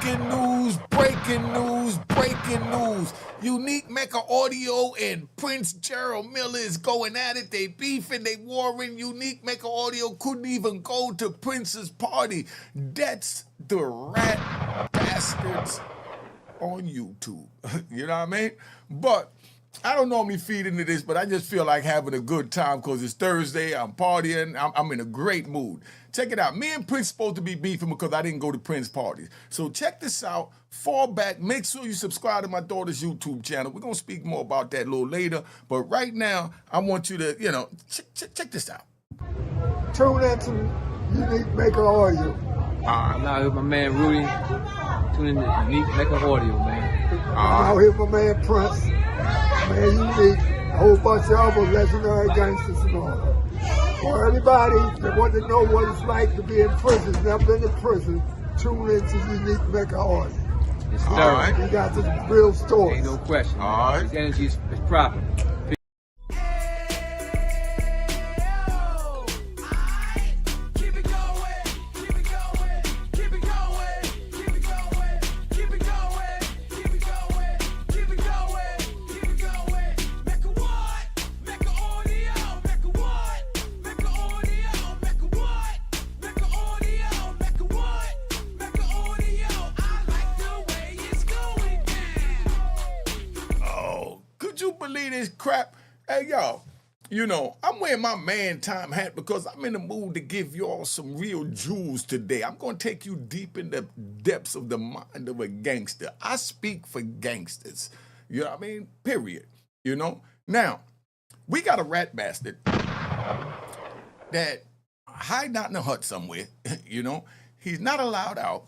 breaking news, breaking news, breaking news. Unique Mecca Audio and Prince Gerald Miller is going at it. They beefing, they warring. Unique Mecca Audio couldn't even go to Prince's party. That's the rat bastards on YouTube. You know what I mean? But I don't normally feed into this, but I just feel like having a good time because it's Thursday, I'm partying, I'm in a great mood. Check it out. Me and Prince supposed to be beefing because I didn't go to Prince parties. So check this out. Fall back. Make sure you subscribe to my daughter's YouTube channel. We're going to speak more about that a little later. But right now, I want you to, check this out. Tune into Unique Mecca Audio. I'm out here with my man Rudy. Tune in to Unique Mecca Audio, man. I'm out here with my man Prince. Man, Unique. A whole bunch of other legendary gangsters and all. For everybody that want to know what it's like to be in prison, never been in prison, tune into Unique Mecca Audio. It's thorough. We got the real stories. Ain't no question. All right. His energy is proper. Believe this crap. Hey, y'all, I'm wearing my man time hat because I'm in the mood to give y'all some real jewels today. I'm going to take you deep in the depths of the mind of a gangster. I speak for gangsters. You know what I mean? Period. Now, we got a rat bastard that hiding out in a hut somewhere. He's not allowed out.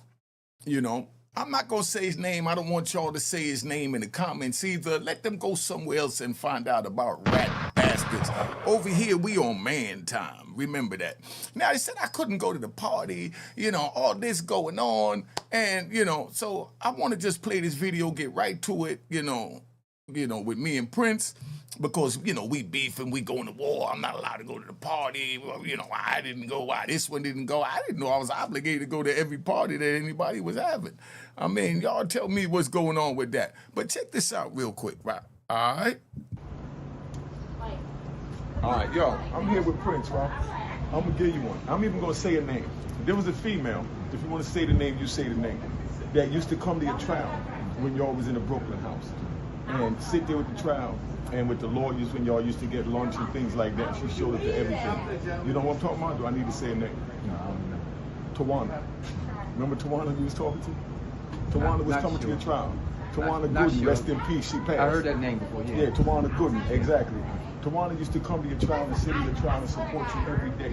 I'm not going to say his name. I don't want y'all to say his name in the comments either. Let them go somewhere else and find out about rat bastards. Over here, we on man time. Remember that. Now, they said I couldn't go to the party, all this going on. And, so I want to just play this video, get right to it, with me and Prince. Because, we beefing, we going to war. I'm not allowed to go to the party. Well, I didn't go. Why this one didn't go? I didn't know I was obligated to go to every party that anybody was having. I mean, y'all tell me what's going on with that. But check this out real quick, right? All right? All right, yo, I'm here with Prince, right? I'm going to give you one. I'm even going to say a name. There was a female, if you want to say the name, you say the name, that used to come to your trial when y'all was in the Brooklyn house and sit there with the trial and with the lawyers when y'all used to get lunch and things like that. She showed up to everything. You know what I'm talking about? Do I need to say a name? Tawana. Remember Tawana you was talking to? Tawana was coming to your trial. Tawana Gooden, rest in peace, she passed. I heard that name before, yeah. Yeah, Tawana Gooden, exactly. Tawana used to come to your trial and sit in your trial and support you every day.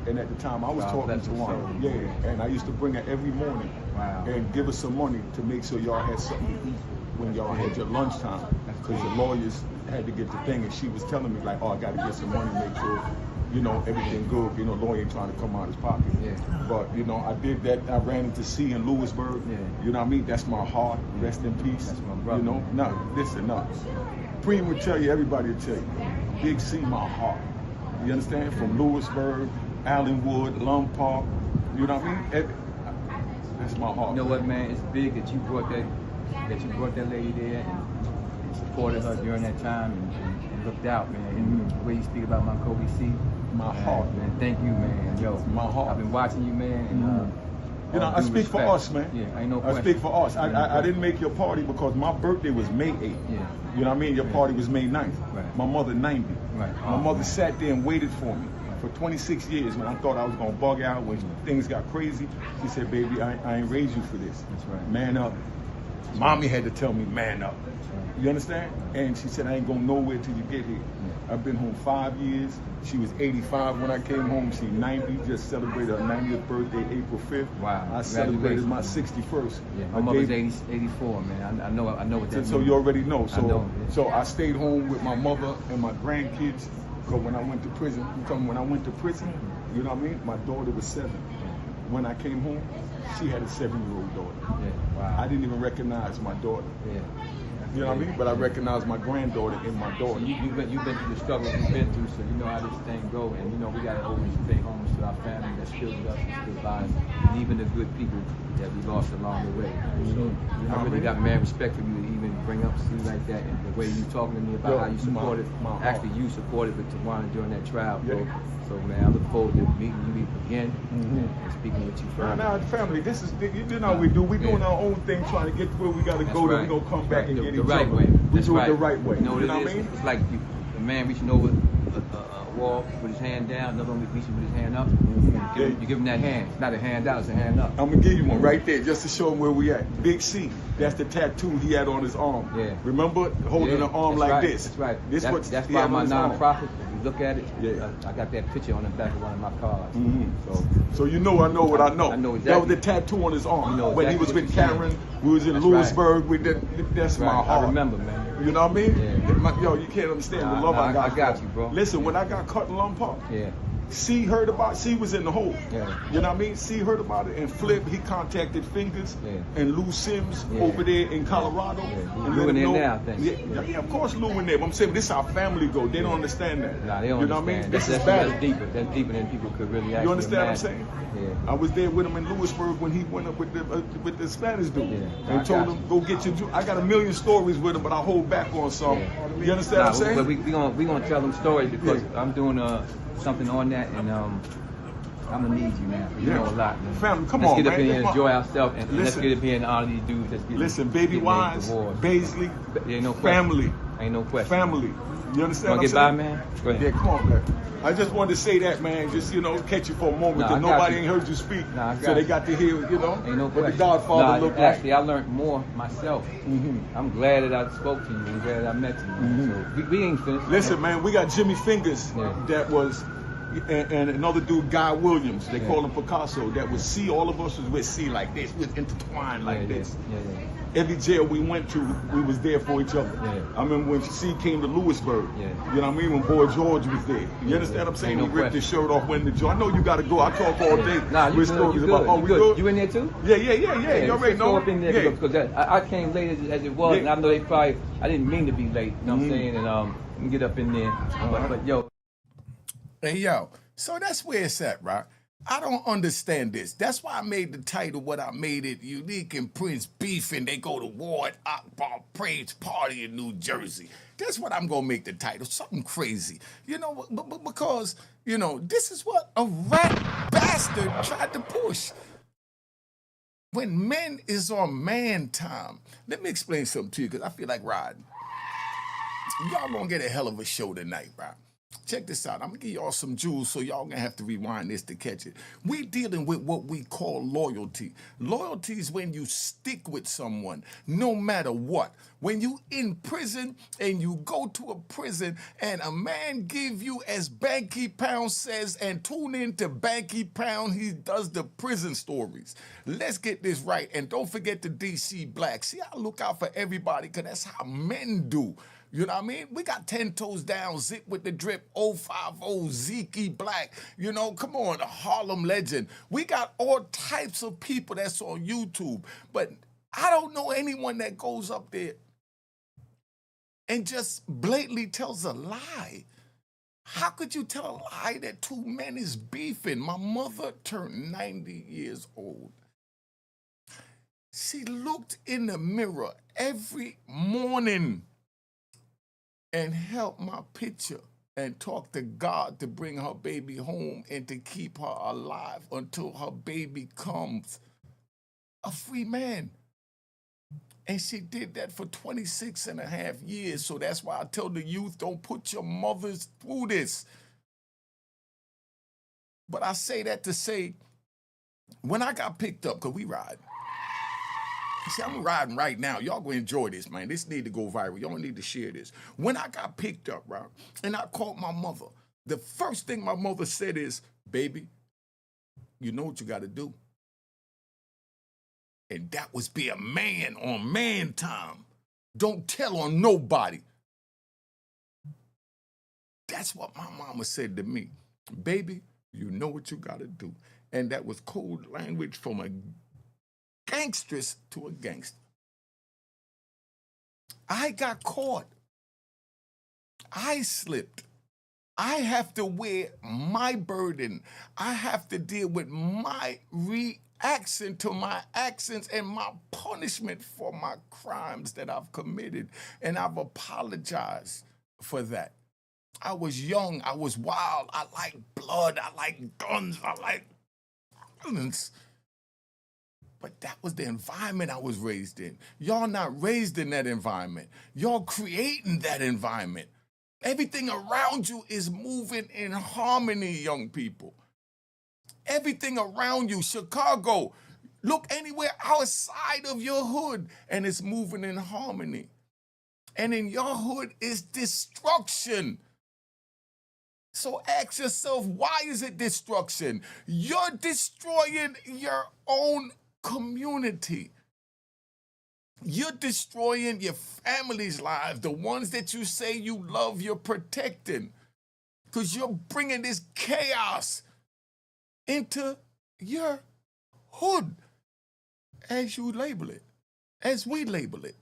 And at the time, I was talking to Tawana. Yeah, and I used to bring her every morning and give her some money to make sure y'all had something to eat when y'all had your lunchtime. Because the lawyers had to get the thing, and she was telling me, like, oh, I got to get some money, make sure, everything good. Lawyer ain't trying to come out of his pocket. Yeah. But, I did that. I ran into C in Lewisburg. Yeah. You know what I mean? That's my heart. Rest in peace. That's my brother. No. Preem would tell you, everybody would tell you. Big C, my heart. You understand? From Lewisburg, Allenwood, Lum Park. You know what I mean? That's my heart. You know what, man? It's big that you brought that lady there and supported her during that time and looked out, man. And the way you speak about my Kobe C. My heart, man. Thank you, man. Yo, my heart. I've been watching you, man. And, I speak for us, man. Yeah, ain't no question. I speak for us. I didn't make your party because my birthday was May 8th. Yeah. You know what I mean? Your party was May 9th. Right. My mother 90. Right. My mother sat there and waited for me for 26 years when I thought I was going to bug out when things got crazy. She said, baby, I ain't raised you for this. That's right. Man up. Mommy had to tell me, man up. You understand? And she said, I ain't going nowhere till you get here. I've been home 5 years. She was 85 when I came home. She's 90, just celebrated her 90th birthday, April 5th. Wow. I celebrated my 61st. Yeah, my mother's 84, man. I know what that means. So you already know. So, I know, yeah. So I stayed home with my mother and my grandkids. Because when I went to prison, you know what I mean? My daughter was 7. when I came home, she had a 7-year-old daughter. Yeah, wow. I didn't even recognize my daughter. Yeah. You know what I mean? But I recognized my granddaughter in my daughter. You've been through the struggle we've been through, so you know how this thing go. And you know we gotta always pay homage to our family that still with us and still by us, and even the good people that we lost along the way. So I really got mad respect for you to even bring up stuff like that, and the way you talking to me about how you supported. Actually, you supported with Tawana during that trial, bro. Yeah. So man, I look forward to meeting you again and speaking with you further. Now, family, this is you know how we do. We doing our own thing, trying to get to where we got to go. Then we gonna come back and get each other. We do it the right way. You know what I it is? mean? It's like a man reaching over a wall with his hand down, another one reaching with his hand up. You give him that hand. It's not a hand out, it's a hand up. I'm gonna give you one right there just to show him where we at. Big C. That's the tattoo he had on his arm. Yeah. Remember holding the arm like this. That's right. This that's why my nonprofit. If you look at it, I got that picture on the back of one of my cars. So you know I know what I know. I know exactly. That was the tattoo on his arm. You know when he was with Karen, we was in Lewisburg. That's my heart. I remember, man. You know what I mean? Yeah. Yo, you can't understand the love I got. I got you, bro. Listen, when I got cut in Lum Park, C heard about C was in the hole. Yeah. You know what I mean? C heard about it and Flip, he contacted Fingers and Lou Sims over there in Colorado. And Lou in there now, I think. Yeah, of course Lou in there. But I'm saying this is how family go. They don't understand that. Nah, they don't you know understand. what I mean? That's deeper. That's deeper than people could really actually You understand imagine. what I'm saying? Yeah. I was there with him in Lewisburg when he went up with the Spanish dude and told him, go get your I got a million stories with him, but I hold back on some. You understand what I'm saying? But we gonna tell them stories because I'm doing something on that, and I'm gonna need you, man. You know a lot, man. Family, come let's on, get up man. here and enjoy ourselves, and let's Listen. get up here and honor these dudes. That's getting, Listen, Baby Wise, Baisley, ain't no question. family. Ain't no question. Family. You understand Wanna what I'm get saying? by, man? Go ahead. Yeah, come on, man. I just wanted to say that, man. Just, catch you for a moment. Nah, Because I got nobody you. ain't heard you speak. Nah, I got so they you. got to hear, Ain't no what the question. Godfather looked like. Actually, I learned more myself. I'm glad that I spoke to you. I'm glad I met you. So we ain't finished. Listen, man, we got Jimmy Fingers that was, and another dude, Guy Williams. They call him Picasso. That was C. All of us was with C like this. We was intertwined like this. Every jail we went to, we was there for each other. I remember when C came to Lewisburg. You know what I mean? When Boy George was there. You understand what I'm saying? Ain't He no ripped his shirt off, went in the joint. I know you got to go. I talk all day. Nah, you with good. stories You about, good. oh, You we good. good? You in there too? Yeah. You already know. Go up in there because I came late as it was, and I know they probably, I didn't mean to be late. You know what I'm saying? And let me get up in there. But yo. Hey, yo. So that's where it's at, right? I don't understand this. That's why I made the title what I made it. Unique and Prince beefing. They go to war at Akbar Praise Party in New Jersey. That's what I'm going to make the title. Something crazy. Because, this is what a rat bastard tried to push. When men is on man time. Let me explain something to you because I feel like riding. Y'all going to get a hell of a show tonight, right? Check this out. I'm going to give y'all some jewels so y'all going to have to rewind this to catch it. We dealing with what we call loyalty. Loyalty is when you stick with someone no matter what. When you in prison and you go to a prison and a man give you, as Banky Pound says, and tune in to Banky Pound, he does the prison stories. Let's get this right. And don't forget the DC Black. See, I look out for everybody because that's how men do. You know what I mean? We got 10 toes down, Zip with the drip, 050, Zeke Black, come on, a Harlem legend. We got all types of people that's on YouTube, but I don't know anyone that goes up there and just blatantly tells a lie. How could you tell a lie that two men is beefing? My mother turned 90 years old. She looked in the mirror every morning and held my picture and talked to God to bring her baby home and to keep her alive until her baby comes a free man. And she did that for 26 and a half years. So that's why I tell the youth, don't put your mothers through this. But I say that to say, when I got picked up, because we ride. See, I'm riding right now. Y'all gonna enjoy this, man. This need to go viral. Y'all need to share this. When I got picked up, right, and I called my mother, the first thing my mother said is, baby, you know what you got to do. And that was be a man on man time. Don't tell on nobody. That's what my mama said to me. Baby, you know what you got to do. And that was code language from a gangstress to a gangster. I got caught. I slipped. I have to wear my burden. I have to deal with my reaction to my actions and my punishment for my crimes that I've committed. And I've apologized for that. I was young. I was wild. I like blood. I like guns. I like violence. But that was the environment I was raised in. Y'all not raised in that environment. Y'all creating that environment. Everything around you is moving in harmony, young people. Everything around you, Chicago, look anywhere outside of your hood and it's moving in harmony. And in your hood is destruction. So ask yourself, why is it destruction? You're destroying your own community. You're destroying your family's lives, the ones that you say you love, you're protecting, because you're bringing this chaos into your hood, as you label it, as we label it.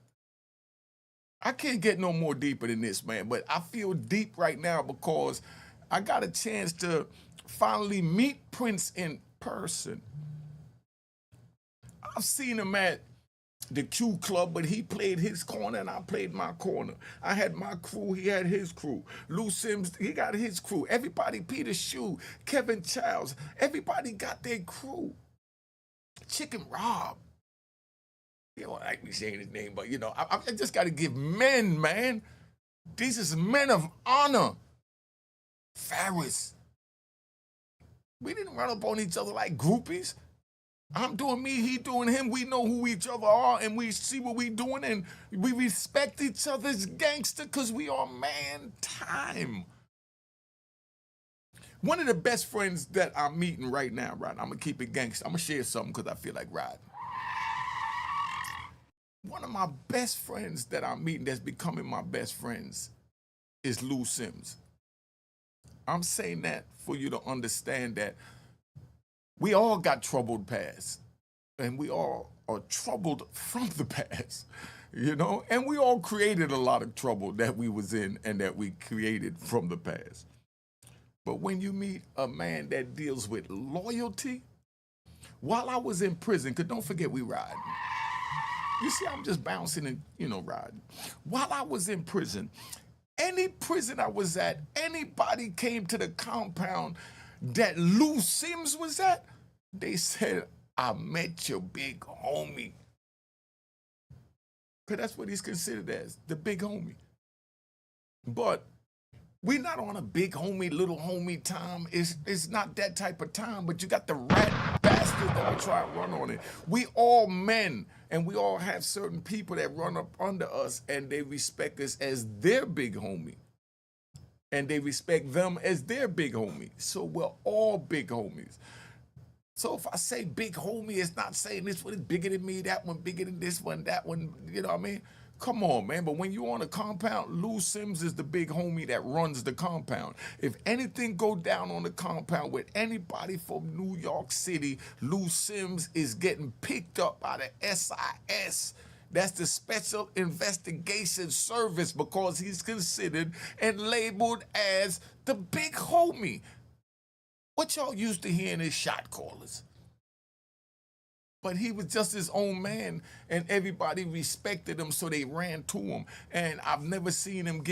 I can't get no more deeper than this, man, but I feel deep right now because I got a chance to finally meet Prince in person. I've seen him at the Q Club, but he played his corner and I played my corner. I had my crew, he had his crew. Lou Sims, he got his crew. Everybody, Peter Shue, Kevin Childs, everybody got their crew. Chicken Rob. You don't like me saying his name, but I just got to give men, man. These is men of honor. Farris. We didn't run up on each other like groupies. I'm doing me, he doing him. We know who each other are and we see what we doing and we respect each other's gangster because we are man time. One of the best friends that I'm meeting right now, right? I'm going to keep it gangster. I'm going to share something because I feel like riding. One of my best friends that I'm meeting that's becoming my best friends is Lou Sims. I'm saying that for you to understand that we all got troubled past, and we all are troubled from the past, and we all created a lot of trouble that we was in and that we created from the past. But when you meet a man that deals with loyalty, while I was in prison, because don't forget we riding. You see, I'm just bouncing and, riding. While I was in prison, any prison I was at, anybody came to the compound that Lou Sims was at, they said, I met your big homie. Because that's what he's considered as, the big homie. But we're not on a big homie, little homie time. It's not that type of time, but you got the rat bastard that will try to run on it. We all men, and we all have certain people that run up under us, and they respect us as their big homie. And they respect them as their big homie. So we're all big homies. So if I say big homie, it's not saying this one is bigger than me, that one bigger than this one, that one, you know what I mean? Come on, man. But when you're on a compound, Lou Sims is the big homie that runs the compound. If anything go down on the compound with anybody from New York City, Lou Sims is getting picked up by the SIS. That's the Special Investigation Service, because he's considered and labeled as the big homie. What y'all used to hearing is shot callers. But he was just his own man, and everybody respected him, so they ran to him. And I've never seen him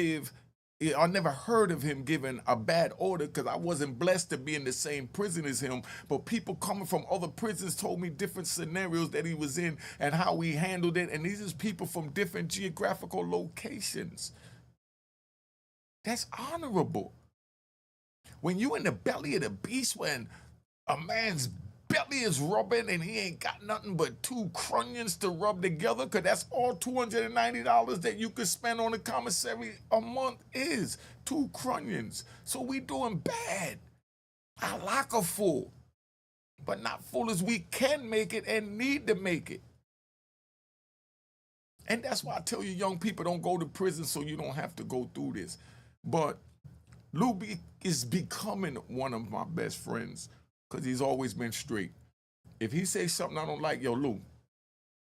I never heard of him giving a bad order, because I wasn't blessed to be in the same prison as him. But people coming from other prisons told me different scenarios that he was in and how he handled it. And these is people from different geographical locations. That's honorable. When you in the belly of the beast, when a man's belly is rubbing and he ain't got nothing but 2 crunions to rub together, because that's all $290 that you could spend on the commissary a month is 2 crunions. So we doing bad. I like a fool, but not full as we can make it and need to make it. And that's why I tell you, young people, don't go to prison so you don't have to go through this. But Lou is becoming one of my best friends, because he's always been straight. If he says something I don't like, yo, Lou,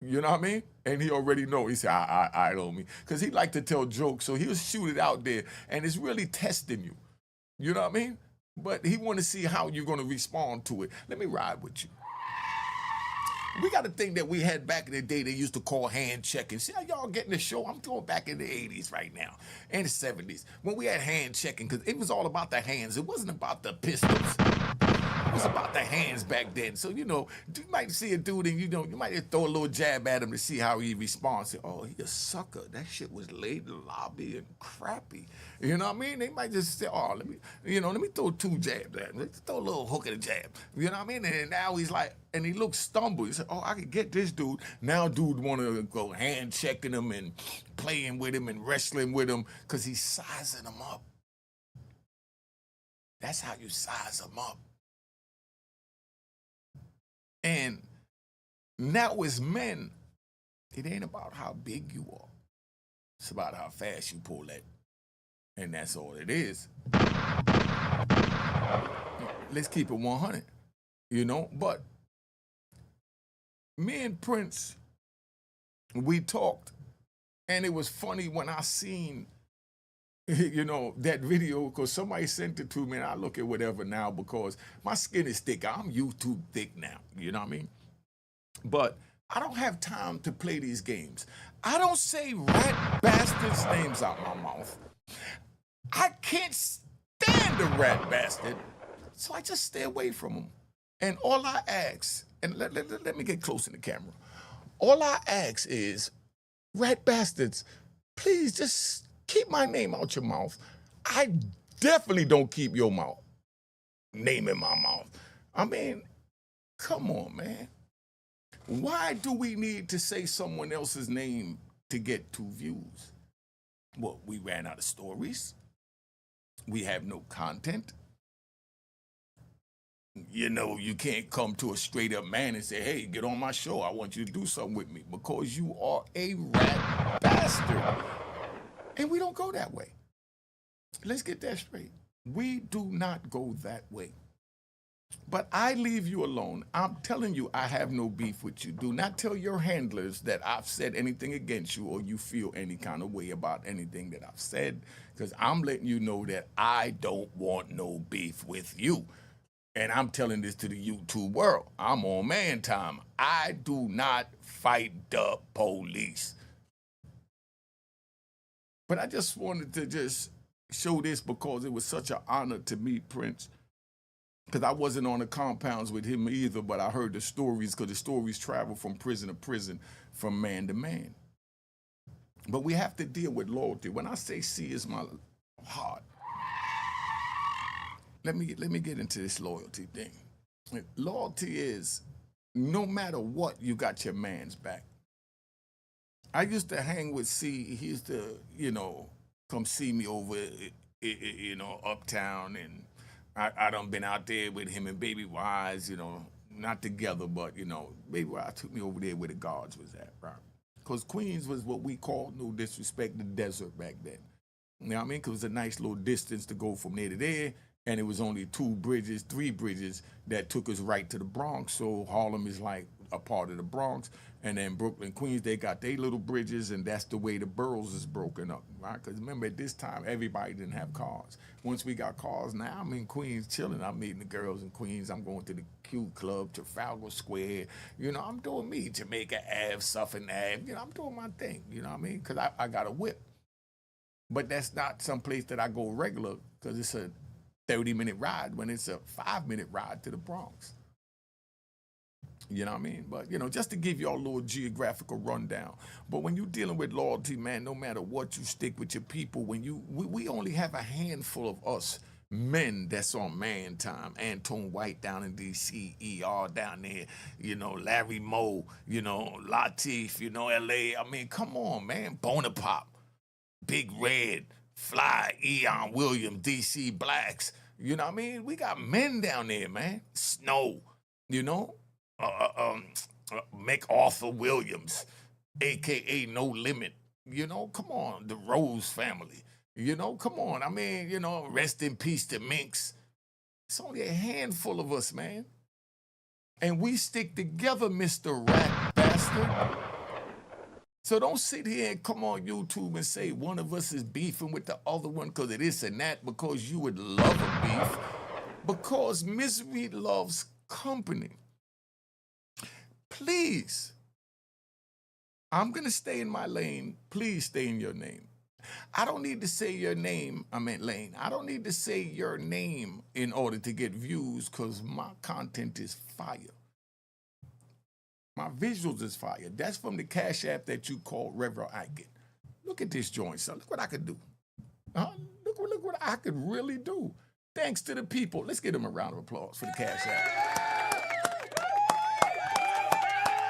you know what I mean? And he already know. He said, I don't mean. Because he like to tell jokes, so he'll shoot it out there, and it's really testing you. You know what I mean? But he want to see how you're going to respond to it. Let me ride with you. We got a thing that we had back in the day they used to call hand checking. See how y'all getting the show? I'm going back in the 80s right now and the 70s when we had hand checking because it was all about the hands. It wasn't about the pistols. It was about the hands back then. So, you might see a dude and, you might throw a little jab at him to see how he responds. Say, oh, he a sucker. That shit was laid in the lobby and crappy. You know what I mean? They might just say, oh, let me throw 2 jabs at him. Let's throw a little hook at a jab. You know what I mean? And now he's like, and he looks stumbled. He said, oh, I can get this dude. Now dude want to go hand checking him and playing with him and wrestling with him because he's sizing him up. That's how you size him up. And now as men, it ain't about how big you are. It's about how fast you pull that. And that's all it is. Let's keep it 100, But me and Prince, we talked. And it was funny when I seen, that video, because somebody sent it to me, and I look at whatever now because my skin is thick. I'm YouTube thick now, you know what I mean? But I don't have time to play these games. I don't say rat bastards' names out my mouth. I can't stand a rat bastard, so I just stay away from them. And all I ask, and let me get close in the camera. All I ask is, rat bastards, please just keep my name out your mouth. I definitely don't keep your name in my mouth. I mean, come on, man. Why do we need to say someone else's name to get 2 views? Well, we ran out of stories. We have no content. You can't come to a straight up man and say, hey, get on my show. I want you to do something with me because you are a rat bastard. And we don't go that way. Let's get that straight. We do not go that way. But I leave you alone. I'm telling you, I have no beef with you. Do not tell your handlers that I've said anything against you or you feel any kind of way about anything that I've said, because I'm letting you know that I don't want no beef with you. And I'm telling this to the YouTube world. I'm on man time. I do not fight the police. But I just wanted to just show this because it was such an honor to meet Prince. Because I wasn't on the compounds with him either, but I heard the stories because the stories travel from prison to prison, from man to man. But we have to deal with loyalty. When I say C is my heart, let me get into this loyalty thing. Loyalty is no matter what, you got your man's back. I used to hang with C. He used to, come see me over, uptown, and I done been out there with him and Baby Wise, not together, but, Baby Wise took me over there where the guards was at, right? Because Queens was what we called, no disrespect, the desert back then. You know what I mean? Because it was a nice little distance to go from there to there, and it was only 3 bridges that took us right to the Bronx. So Harlem is like a part of the Bronx, and then Brooklyn, Queens, they got their little bridges, and that's the way the boroughs is broken up, right? Because remember, at this time, everybody didn't have cars. Once we got cars, now I'm in Queens chilling. I'm meeting the girls in Queens. I'm going to the Q Club, Trafalgar Square. I'm doing me, Jamaica Ave, Suffolk Ave. I'm doing my thing, you know what I mean? Because I got a whip. But that's not some place that I go regular because it's a 30-minute ride when it's a 5-minute ride to the Bronx. You know what I mean? But, just to give y'all a little geographical rundown. But when you're dealing with loyalty, man, no matter what, you stick with your people. We only have a handful of us men that's on man time. Anton White down in D.C., ER down there, Larry Moe, Latif, L.A. I mean, come on, man. Bonaparte, Big Red, Fly, Eon Williams, D.C. Blacks. You know what I mean? We got men down there, man. Snow, MacArthur Williams, a.k.a. No Limit. Come on, the Rose family. Come on. I mean, rest in peace to Minx. It's only a handful of us, man. And we stick together, Mr. Rat Bastard. So don't sit here and come on YouTube and say one of us is beefing with the other one because it is and that, because you would love a beef. Because misery loves company. Please, I'm going to stay in my lane. Please stay in your name. I don't need to say your name, I meant lane. I don't need to say your name in order to get views because my content is fire. My visuals is fire. That's from the Cash App that you call Reverend Icon. Look at this joint, son. Look what I could do. Look what I could really do. Thanks to the people. Let's give them a round of applause for the Cash App.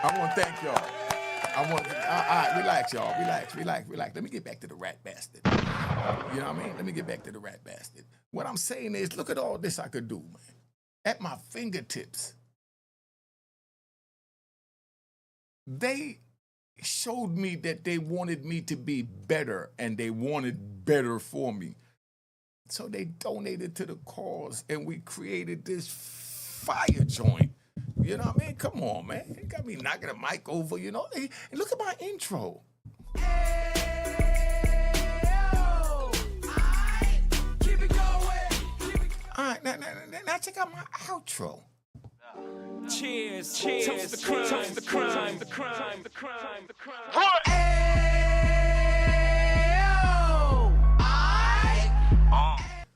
I want to thank y'all. All right, relax, y'all. Relax. Let me get back to the rat bastard. You know what I mean? Let me get back to the rat bastard. What I'm saying is, look at all this I could do, man. At my fingertips. They showed me that they wanted me to be better and they wanted better for me. So they donated to the cause and we created this fire joint. You know what I mean? Come on, man. You got me knocking the mic over, you know? And look at my intro. All right, now check out my outro. Cheers, toast the crime. What?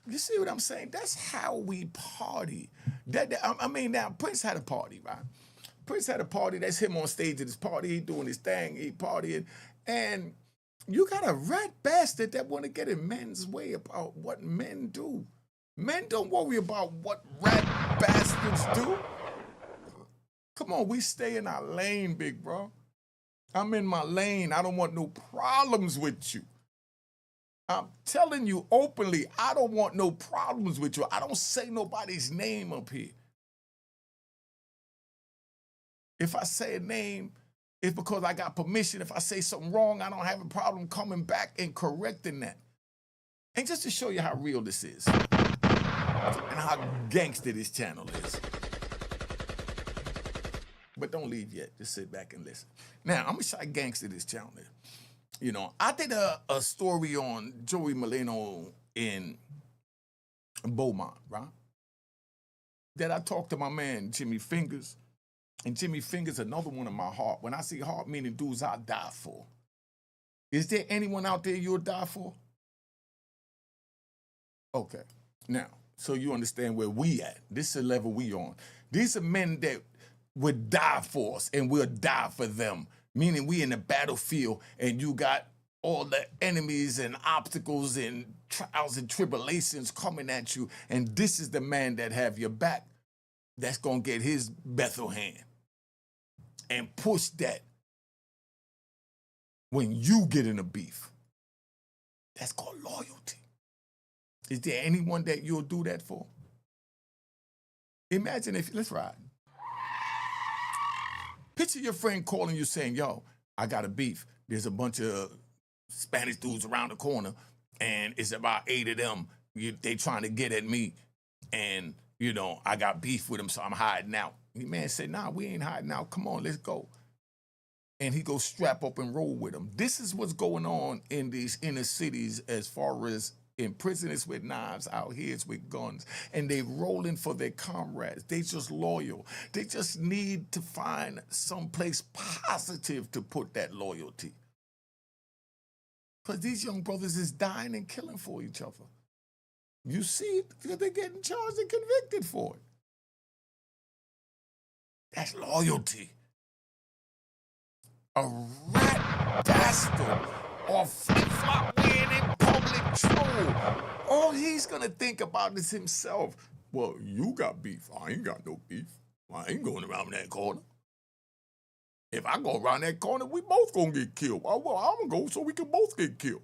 You see what I'm saying? That's how we party. I mean, now, Prince had a party, right? Prince had a party. That's him on stage at his party. He doing his thing. He partying. And you got a rat bastard that want to get in men's way about what men do. Men don't worry about what rat bastards do. Come on, we stay in our lane, big bro. I'm in my lane. I don't want no problems with you. I'm telling you openly, I don't want no problems with you. I don't say nobody's name up here. If I say a name, it's because I got permission. If I say something wrong, I don't have a problem coming back and correcting that. And just to show you how real this is and how gangster this channel is. But don't leave yet. Just sit back and listen. Now, I'm going to show you how gangster this channel is. You know, I did a story on Joey Molino in Beaumont, right? That I talked to my man, Jimmy Fingers. And Jimmy Fingers, another one of my heart. When I see heart, meaning dudes I'll die for. Is there anyone out there you'll die for? Okay. Now, so you understand where we at. This is the level we on. These are men that would die for us and we'll die for them. Meaning we in the battlefield and you got all the enemies and obstacles and trials and tribulations coming at you. And this is the man that have your back that's going to get his Bethel hand and push that when you get in a beef. That's called loyalty. Is there anyone that you'll do that for? Imagine if, let's ride. Picture your friend calling you saying, yo, I got a beef. There's a bunch of Spanish dudes around the corner, and it's about 8 of them. They trying to get at me, and, you know, I got beef with them, so I'm hiding out. The man said, nah, we ain't hiding out. Come on, let's go. And he goes strap up and roll with them. This is what's going on in these inner cities as far as in prison it's with knives, out here it's with guns. And they rolling for their comrades. They just loyal. They just need to find someplace positive to put that loyalty. Because these young brothers is dying and killing for each other. You see it because they're getting charged and convicted for it. That's loyalty. A rat bastard or flip-flop wearing in public troll. All he's gonna think about is himself. Well, you got beef. I ain't got no beef. I ain't going around that corner. If I go around that corner, we both gonna get killed. Well, I'm gonna go so we can both get killed.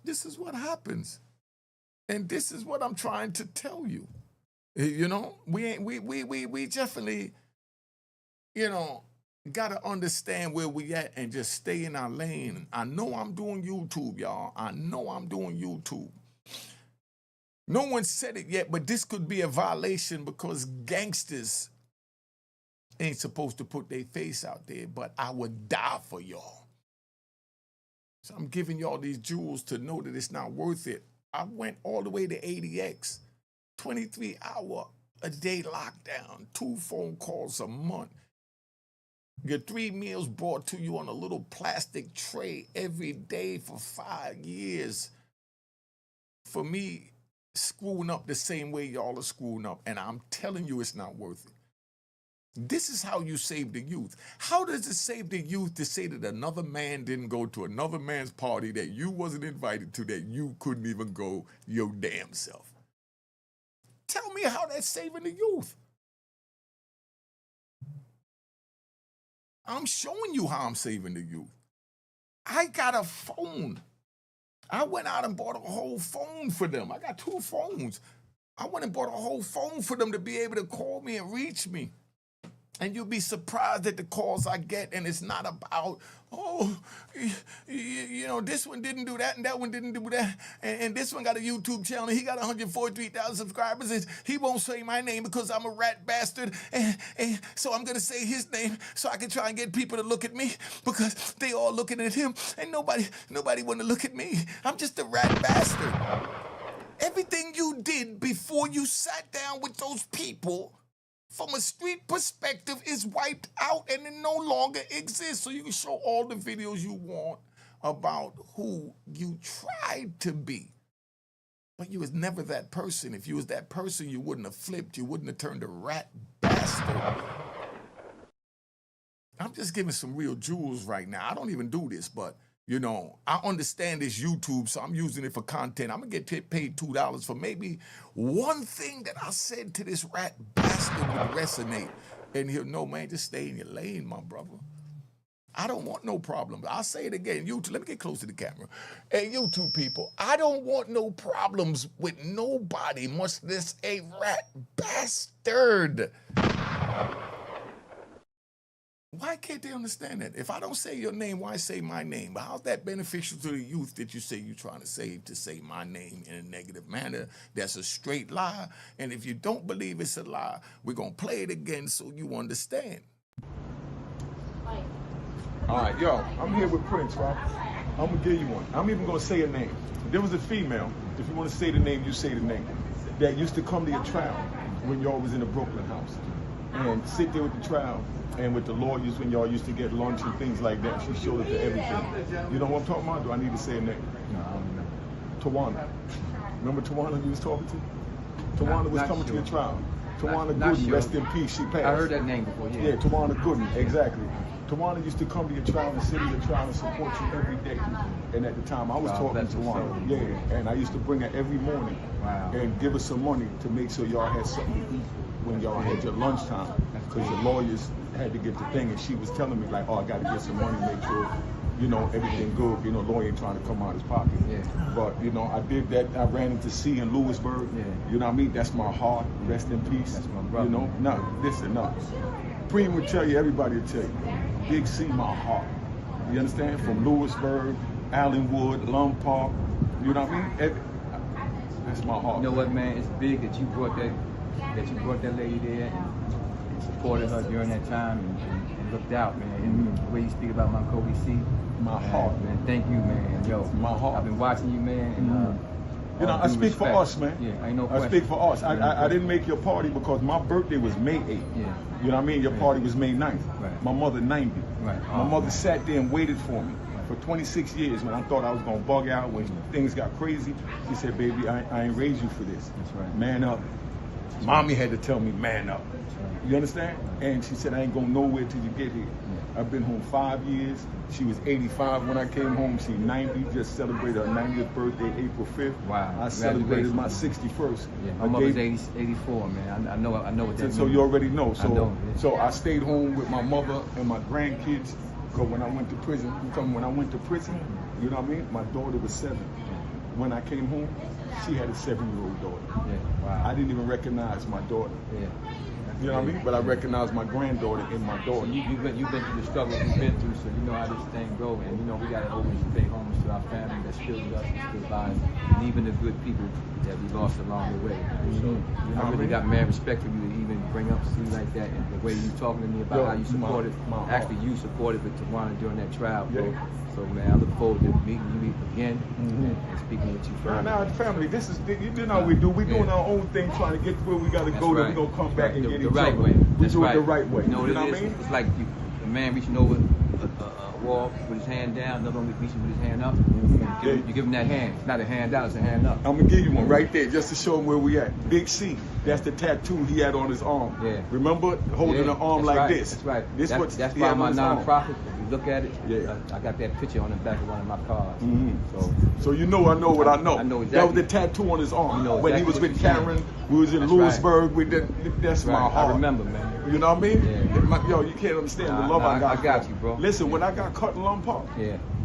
This is what happens. And this is what I'm trying to tell you. You know, we definitely, you know, gotta understand where we at and just stay in our lane. I know I'm doing YouTube, y'all. I know I'm doing YouTube. No one said it yet, but this could be a violation because gangsters ain't supposed to put their face out there, but I would die for y'all. So I'm giving y'all these jewels to know that it's not worth it. I went all the way to ADX, 23-hour-a-day lockdown, 2 phone calls a month. Your 3 meals brought to you on a little plastic tray every day for 5 years. For me, screwing up the same way y'all are screwing up, and I'm telling you it's not worth it. This is how you save the youth. How does it save the youth to say that another man didn't go to another man's party that you wasn't invited to, that you couldn't even go your damn self? Tell me how that's saving the youth. I'm showing you how I'm saving the youth. I got a phone. I went out and bought a whole phone for them. I got 2 phones. I went and bought a whole phone for them to be able to call me and reach me. And you'll be surprised at the calls I get, and it's not about, oh, you know, this one didn't do that, and that one didn't do that, and this one got a YouTube channel, and he got 143,000 subscribers, and he won't say my name because I'm a rat bastard, and so I'm going to say his name so I can try and get people to look at me because they all looking at him, and nobody want to look at me. I'm just a rat bastard. Everything you did before you sat down with those people from a street perspective is wiped out and it no longer exists. So you can show all the videos you want about who you tried to be. But you was never that person. If you was that person, you wouldn't have flipped. You wouldn't have turned a rat bastard. I'm just giving some real jewels right now. I don't even do this, but you know, I understand this YouTube, so I'm using it for content. I'm gonna get paid $2 for maybe one thing that I said to this rat bastard would resonate. And he'll know, man, just stay in your lane, my brother. I don't want no problems. I'll say it again. YouTube, let me get close to the camera. Hey, YouTube people, I don't want no problems with nobody, much less a rat bastard. Why can't they understand that? If I don't say your name, why say my name? But how's that beneficial to the youth that you say you're trying to save, to say my name in a negative manner? That's a straight lie. And if you don't believe it's a lie, we're going to play it again so you understand. All right, yo, I'm here with Prince, right? I'm going to give you one. I'm even going to say a name. There was a female, if you want to say the name, you say the name, that used to come to your trial when y'all was in the Brooklyn house and sit there with the trial and with the lawyers when y'all used to get lunch and things like that. She showed it to everything. You know what I'm talking about? Do I need to say a name? No, I don't know. Tawana. Remember Tawana you was talking to? Tawana was coming to your trial. Tawana Gooden, sure. Rest in peace, she passed. I heard that name before, yeah. Yeah, Tawana Gooden, exactly. Tawana used to come to your trial and sit in your trial and support you every day. And at the time, I was talking to Tawana. Yeah, and I used to bring her every morning and give her some money to make sure y'all had something to eat when y'all had your lunchtime. Because your lawyers had to get the thing, and she was telling me, like, oh, I got to get some money, make sure, you know, everything good. You know, lawyer ain't trying to come out of his pocket. Yeah. But, you know, I did that. I ran into C in Lewisburg. Yeah. You know what I mean? That's my heart. Rest in peace. That's my brother. You know? No, listen, no. Preem would tell you, everybody would tell you. Big C, my heart. You understand? From Lewisburg, Allenwood, Lum Park. You know what I mean? That's my heart. You know what, man? It's big that you brought that lady there and supported her during that time and looked out, man. And the way you speak about my Kobe C, my heart, man. Thank you, man. Yo, my heart. I've been watching you, man. And, you know, I speak for us, man. Yeah, ain't no question. I speak for us. I didn't make your party because my birthday was May 8th. Yeah. You know what I mean? Your party was May 9th. Right. My mother 90. Right. My mother sat there and waited for me for 26 years when I thought I was going to bug out, when things got crazy. She said, baby, I ain't raised you for this. That's right. Man up. Mommy had to tell me, man up. You understand? And she said, I ain't going nowhere till you get here. I've been home 5 years. She was 85 when I came home. She's 90, just celebrated her 90th birthday, April 5th. Wow. I celebrated my 61st. Yeah, my mother's 84, man. I know what that means. So you already know. So, I know. So I stayed home with my mother and my grandkids. Because when I went to prison, you know what I mean? My daughter was 7. When I came home, she had a 7-year-old daughter. Yeah. Wow. I didn't even recognize my daughter. Yeah. You know what I mean? But I recognize my granddaughter in my daughter. You've been through the struggle we've been through, so you know how this thing go. And you know we gotta always pay homage to our family that still with us, that still by us, and even the good people that we lost along the way. So I really got mad respect for you to even bring up something like that, and the way you talking to me about how you supported, actually you supported with Tawana during that trial, bro. Yeah. So man, I look forward to meeting you again and speaking with you further. Now, family, this is you know how we do. We doing our own thing, trying to get to where we got to go. Then we gonna come back and get each other. Way. We do it the right way. You know what you know it what I is? mean? It's like a man reaching over a wall with his hand down, another one reaching with his hand up. You give him that hand. It's not a hand down, it's a hand up. I'm gonna give you one right there just to show him where we at. Big C. That's the tattoo he had on his arm. Yeah. Remember holding the arm like this. That's right. This that's why my nonprofit. If you look at it, I got that picture on the back of one of my cars. So you know I know what I know. I know exactly. That was the tattoo on his arm. You know when he was with Karen, we was in Lewisburg. That's my heart. I remember, man. You know what I mean? Yeah. Yo, you can't understand the love I got. I got you, bro. Listen, when I got cut in Lum Park,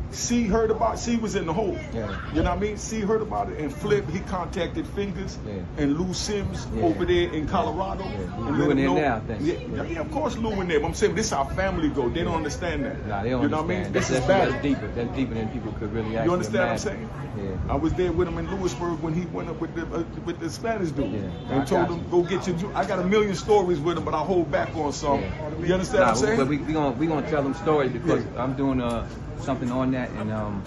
C heard about. C was in the hole. Yeah. You know what I mean? C heard about it, and Flip he contacted Fingers and Lou Sims over there in Colorado. Yeah. And Lou in there know, now, thanks. Yeah, of course Lou in there. But I'm saying this is how family go. They don't understand that. Nah, they don't you know understand. what I mean? This That's is bad. That's deeper than people could really actually You understand imagine. what I'm saying? Yeah. I was there with him in Lewisburg when he went up with the Spanish dude and told him go get your. I got a million stories with him, but I hold back on some. You understand what I'm saying? But we gonna tell them stories because I'm doing something on that, and I'm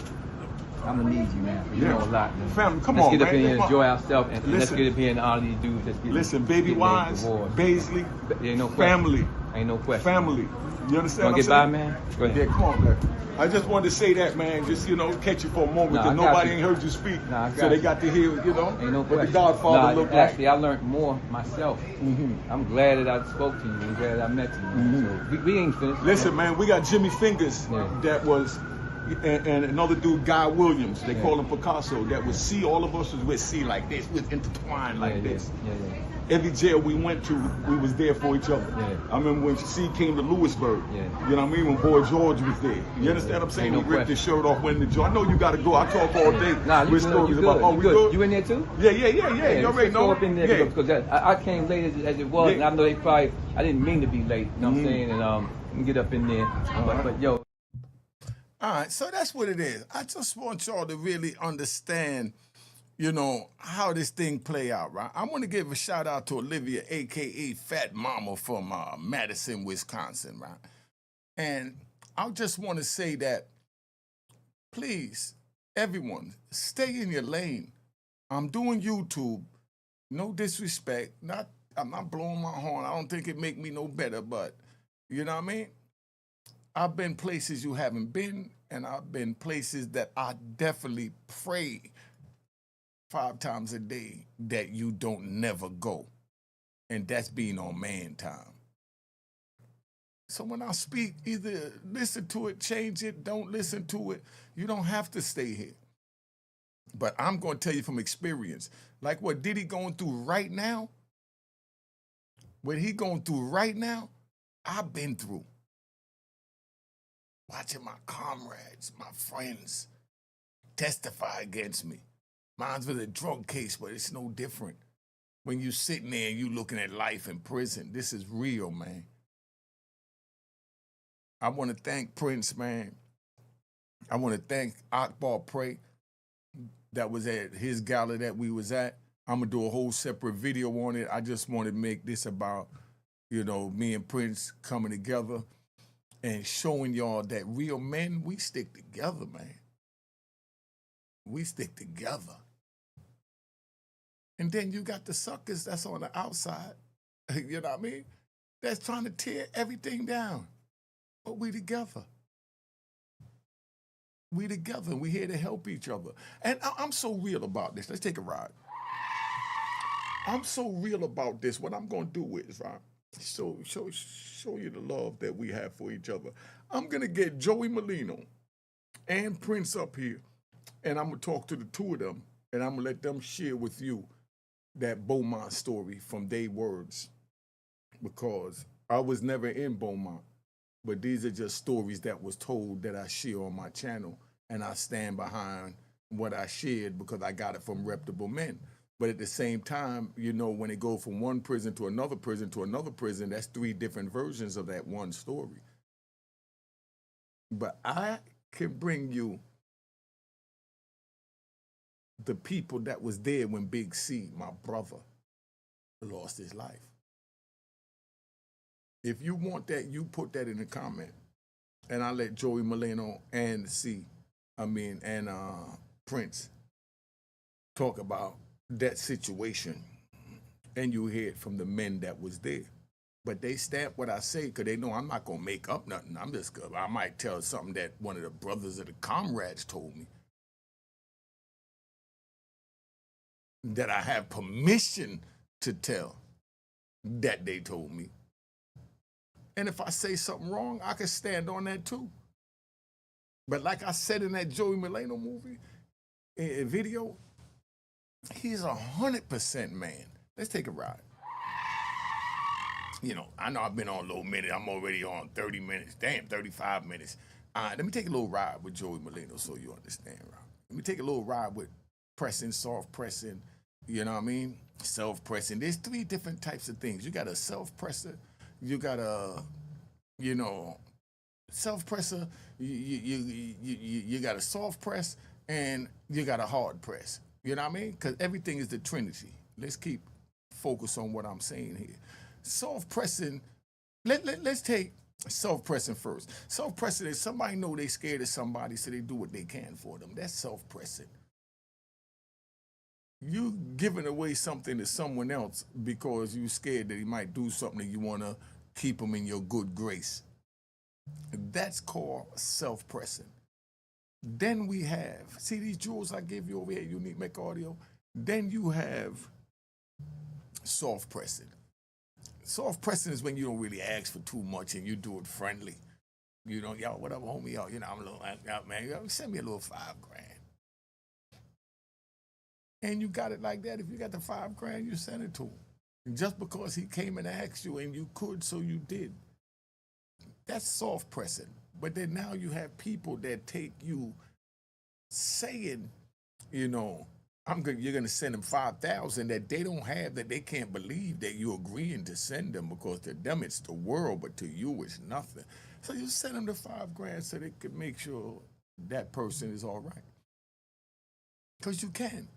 gonna need you, man. You know a lot, man. Family, come let's on, get up man. here and enjoy ourselves, and let's Listen. get up here and honor these dudes. That's getting, Listen, Baby Wise, Baisley, ain't no question. family. Ain't no question. Family. You understand Wanna what I'm get saying? by, man? Go ahead. Yeah, come on, man. I just wanted to say that, man. Just, catch you for a moment Nah, because I got nobody you. ain't heard you speak. Nah, I so got they you. got to hear, Ain't no what question. the Godfather looked like. Actually, I learned more myself. I'm glad that I spoke to you. I'm glad that I met you. Man. So we ain't finished. Listen, man, we got Jimmy Fingers Yeah. that was, and another dude, Guy Williams. They call him Picasso. That was C. All of us was with C like this. We was intertwined like this. Yeah. Every jail we went to, we was there for each other. Yeah. I remember when C came to Lewisburg. Yeah. You know what I mean? When Boy George was there. You understand what I'm saying? Ain't He no ripped his shirt off, went in the joint. I know you got to go. I talk all day. Nah, you with good. stories You about. good. Oh, You we good. good. You in there too? Yeah. You already know. Go up in there because I came late as it was, and I know they probably. I didn't mean to be late. You know what I'm saying? And we can get up in there. But yo. All right, so that's what it is. I just want y'all to really understand, how this thing play out, right? I want to give a shout out to Olivia, a.k.a. Fat Mama from Madison, Wisconsin, right? And I just want to say that, please, everyone, stay in your lane. I'm doing YouTube. No disrespect. I'm not blowing my horn. I don't think it make me no better, but you know what I mean? I've been places you haven't been, and I've been places that I definitely pray 5 times a day that you don't never go. And that's being on man time. So when I speak, either listen to it, change it, don't listen to it. You don't have to stay here. But I'm going to tell you from experience, like what Diddy going through right now, what he going through right now, I've been through. Watching my comrades, my friends, testify against me. Mine's was a drug case, but it's no different. When you sitting there and you looking at life in prison, this is real, man. I want to thank Prince, man. I want to thank Akbar Prey that was at his gala that we was at. I'm going to do a whole separate video on it. I just want to make this about, me and Prince coming together and showing y'all that real men, we stick together, man. We stick together. And then you got the suckers that's on the outside, you know what I mean? That's trying to tear everything down. But we together. We together, and we here to help each other. And I'm so real about this. Let's take a ride. I'm so real about this. What I'm going to do is, right, show you the love that we have for each other. I'm going to get Joey Molino and Prince up here, and I'm going to talk to the two of them, and I'm going to let them share with you that Beaumont story from their words, because I was never in Beaumont, but these are just stories that was told that I share on my channel, and I stand behind what I shared because I got it from reputable men. But at the same time, you know, when they go from one prison to another prison to another prison, that's three different versions of that one story. But I can bring you the people that was there when Big C, my brother, lost his life. If you want that, you put that in the comment, and I'll let Joey Molino and Prince talk about that situation, and you hear it from the men that was there. But they stamp what I say because they know I'm not gonna make up nothing. I might tell something that one of the brothers of the comrades told me that I have permission to tell that they told me. And if I say something wrong, I can stand on that too. But like I said in that Joey Molino movie, video, he's 100% man. Let's take a ride. You know, I know I've been on a little minute. I'm already on 30 minutes. Damn, 35 minutes. Let me take a little ride with Joey Molino so you understand, right? Let me take a little ride with pressing, soft pressing, you know what I mean? Self-pressing. There's three different types of things. You got a self-presser, you got a, you know, self-presser, you got a soft press, and you got a hard press. You know what I mean? Because everything is the Trinity. Let's keep focus on what I'm saying here. Self-pressing, let's take self-pressing first. Self-pressing is somebody know they scared of somebody, so they do what they can for them. That's self-pressing. You giving away something to someone else because you scared that he might do something and you want to keep him in your good grace. That's called self-pressing. Then we have, see these jewels I gave you over here, Unique Mecca Audio? Then you have soft pressing. Soft pressing is when you don't really ask for too much and you do it friendly. You know, yo, whatever, homie, yo, you know, I'm a little, man, yo, send me a little $5,000. And you got it like that. If you got the $5,000, you send it to him. And just because he came and asked you and you could, so you did. That's soft pressing. But then now you have people that take you saying, you know, you're gonna send them 5,000 that they don't have, that they can't believe that you're agreeing to send them, because to them it's the world, but to you it's nothing. So you send them the $5,000 so they can make sure that person is all right. Because you can.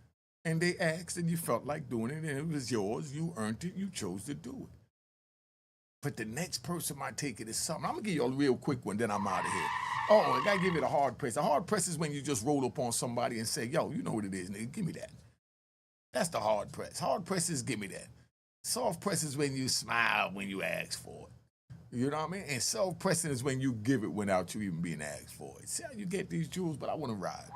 And they asked and you felt like doing it, and it was yours, you earned it, you chose to do it. But the next person might take it as something. I'm gonna give you a real quick one, then I'm out of here. Oh, I gotta give you the hard press. The hard press is when you just roll up on somebody and say, yo, you know what it is, nigga, give me that. That's the hard press. Hard press is give me that. Soft press is when you smile when you ask for it. You know what I mean? And soft pressing is when you give it without you even being asked for it. See how you get these jewels, but I wanna ride.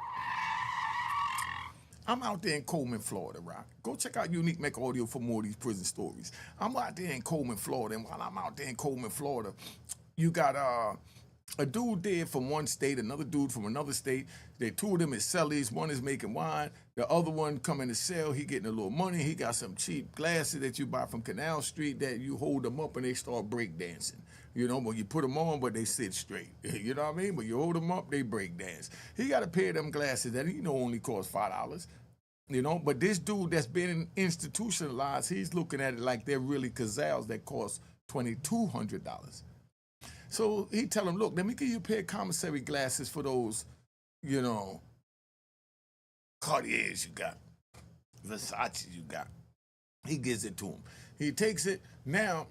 I'm out there in Coleman, Florida, right? Go check out Unique Mecca Audio for more of these prison stories. I'm out there in Coleman, Florida, and while I'm out there in Coleman, Florida, you got a dude there from one state, another dude from another state. They two of them is sellers. One is making wine. The other one coming to sell. He getting a little money. He got some cheap glasses that you buy from Canal Street that you hold them up and they start break dancing. You know, but you put them on, but they sit straight. You know what I mean? But you hold them up, they break dance. He got a pair of them glasses that he know only cost $5. You know, but this dude that's been institutionalized, he's looking at it like they're really Cazals that cost $2,200. So he tell him, look, let me give you a pair of commissary glasses for those, you know, Cartiers you got, Versace you got. He gives it to him. He takes it. Now,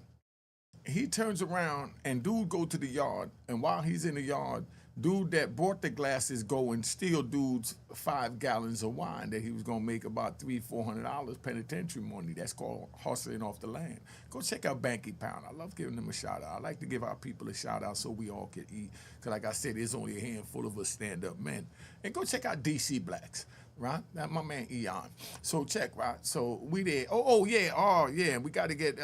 he turns around and dude go to the yard, and while he's in the yard, dude that bought the glasses go and steal dude's 5 gallons of wine that he was gonna make about $300-400 penitentiary money. That's called hustling off the land. Go check out Banky Pound. I love giving them a shout out. I like to give our people a shout out so we all can eat. Cause like I said, there's only a handful of us stand-up men. And go check out DC Blacks, right? That's my man Eon. So check, right? So we there. Oh yeah, we gotta get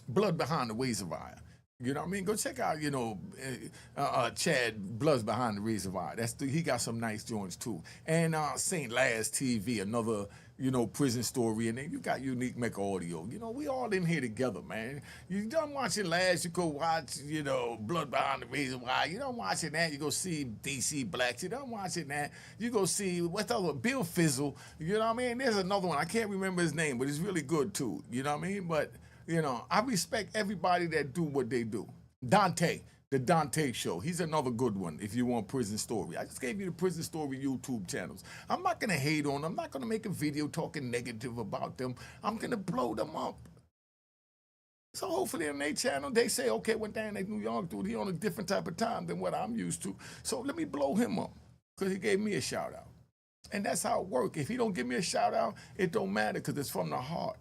Blood Behind the Ways of Fire. You know what I mean? Go check out, Chad Bloods Behind the Reservoir. He got some nice joints too. And St. Laz TV, another, prison story. And then you got Unique Mecca Audio. We all in here together, man. You done watching Laz, you go watch, Blood Behind the Reservoir. You done watching that, you go see DC Blacks. You done watching that, you go see, what's the other one? Bill Fizzle. You know what I mean? There's another one. I can't remember his name, but it's really good too. You know what I mean? But I respect everybody that do what they do. Dante, the Dante Show. He's another good one if you want prison story. I just gave you the prison story YouTube channels. I'm not going to hate on them. I'm not going to make a video talking negative about them. I'm going to blow them up. So hopefully on their channel, they say, okay, what Dan New York dude, he on a different type of time than what I'm used to. So let me blow him up because he gave me a shout out. And that's how it works. If he don't give me a shout out, it don't matter because it's from the heart.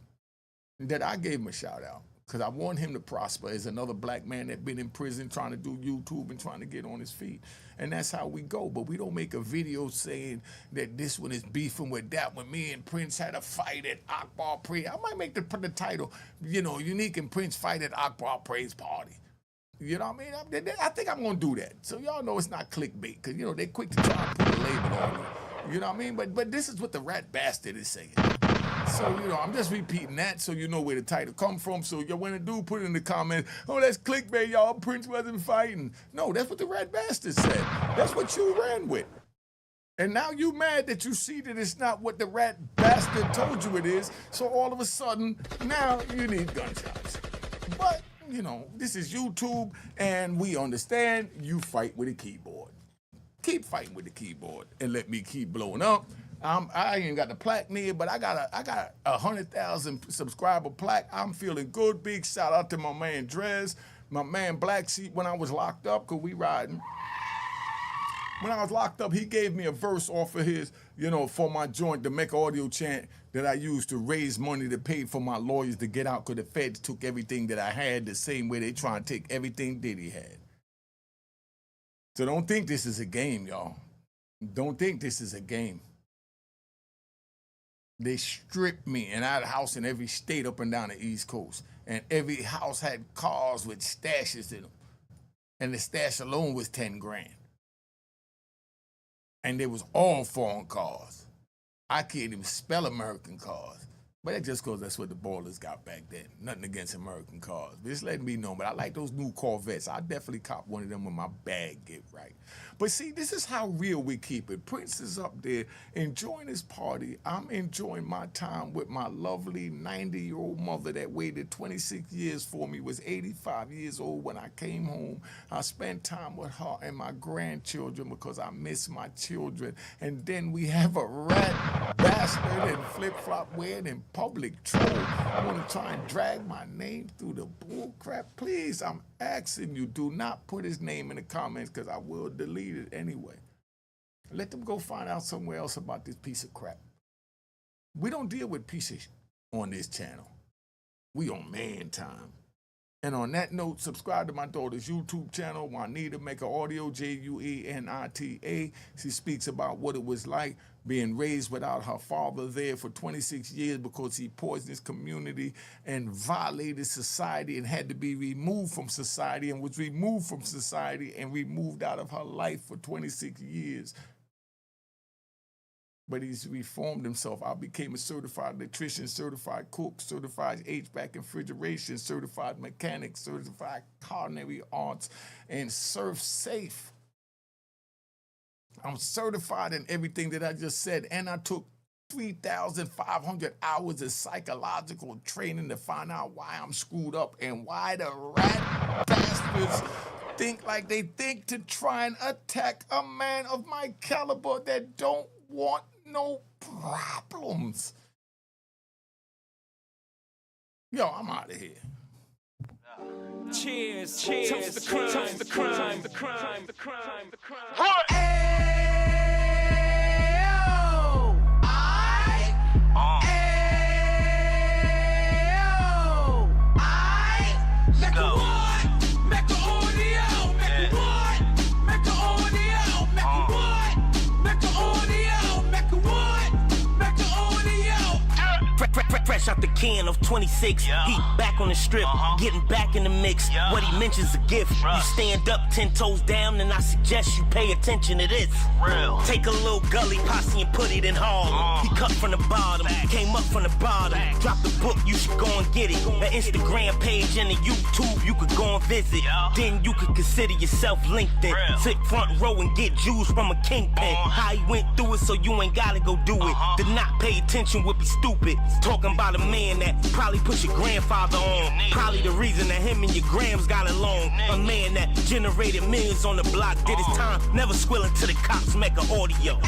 That I gave him a shout out because I want him to prosper as another black man that been in prison trying to do YouTube and trying to get on his feet. And that's how we go. But we don't make a video saying that this one is beefing with that one. Me and Prince had a fight at Akbar Praise. I might make the title, Unique and Prince fight at Akbar Praise Party. You know what I mean? I think I'm going to do that. So y'all know it's not clickbait because, they're quick to try and put a label on you. You know what I mean? But this is what the rat bastard is saying. So, I'm just repeating that so you know where the title come from. So, when a dude put it in the comments, oh, that's clickbait, y'all, Prince wasn't fighting. No, that's what the rat bastard said. That's what you ran with. And now you mad that you see that it's not what the rat bastard told you it is. So, all of a sudden, now you need gunshots. But, this is YouTube, and we understand you fight with a keyboard. Keep fighting with the keyboard and let me keep blowing up. I ain't got the plaque near, but I got a 100,000 subscriber plaque. I'm feeling good. Big shout out to my man Drez, my man Black Sheep when I was locked up, because we riding. When I was locked up, he gave me a verse off of his, for my joint, the Mecca Audio chant that I used to raise money to pay for my lawyers to get out because the feds took everything that I had the same way they try and take everything Diddy had. So don't think this is a game, y'all. Don't think this is a game. They stripped me, and I had a house in every state up and down the East Coast. And every house had cars with stashes in them. And the stash alone was 10 grand. And they was all foreign cars. I can't even spell American cars. But that's just because that's what the ballers got back then. Nothing against American cars. But just letting me know. But I like those new Corvettes. I definitely cop one of them when my bag get right. But see, this is how real we keep it. Prince is up there enjoying his party. I'm enjoying my time with my lovely 90-year-old mother that waited 26 years for me, was 85 years old when I came home. I spent time with her and my grandchildren because I miss my children. And then we have a rat bastard and flip-flop wearing in public troll. I want to try and drag my name through the bull crap. Please, I'm asking you, do not put his name in the comments because I will delete it anyway. Let them go find out somewhere else about this piece of crap. We don't deal with pieces on this channel. We on man time. And on that note, subscribe to my daughter's YouTube channel, Juanita Mecca Audio, Juanita. She speaks about what it was like being raised without her father there for 26 years because he poisoned his community and violated society and had to be removed from society and was removed from society and removed out of her life for 26 years. But he's reformed himself. I became a certified electrician, certified cook, certified HVAC and refrigeration, certified mechanic, certified culinary arts, and surf safe. I'm certified in everything that I just said, and I took 3,500 hours of psychological training to find out why I'm screwed up and why the rat bastards think like they think to try and attack a man of my caliber that don't want no problems. Yo, I'm out of here. Cheers, cheers, toast the crime, toast the crime, the crime, the crime, the crime. What? Fresh out the Ken of 26, he back on the strip, getting back in the mix. What he mentions a gift. You stand up 10 toes down, and I suggest you pay attention to this. Real. Take a little gully posse and put it in Harlem. He cut from the bottom, came up from the bottom. Drop the book, you should go and get it. An Instagram page and a YouTube you could go and visit. Then you could consider yourself LinkedIn. Sit front row and get Jews from a kingpin. How he went through it, so you ain't gotta go do it. To not pay attention would be stupid. Talking about a man that probably put your grandfather on. Probably the reason that him and your grams got along. A man that generated millions on the block, did his time, never squilling to the cops, Mecca audio.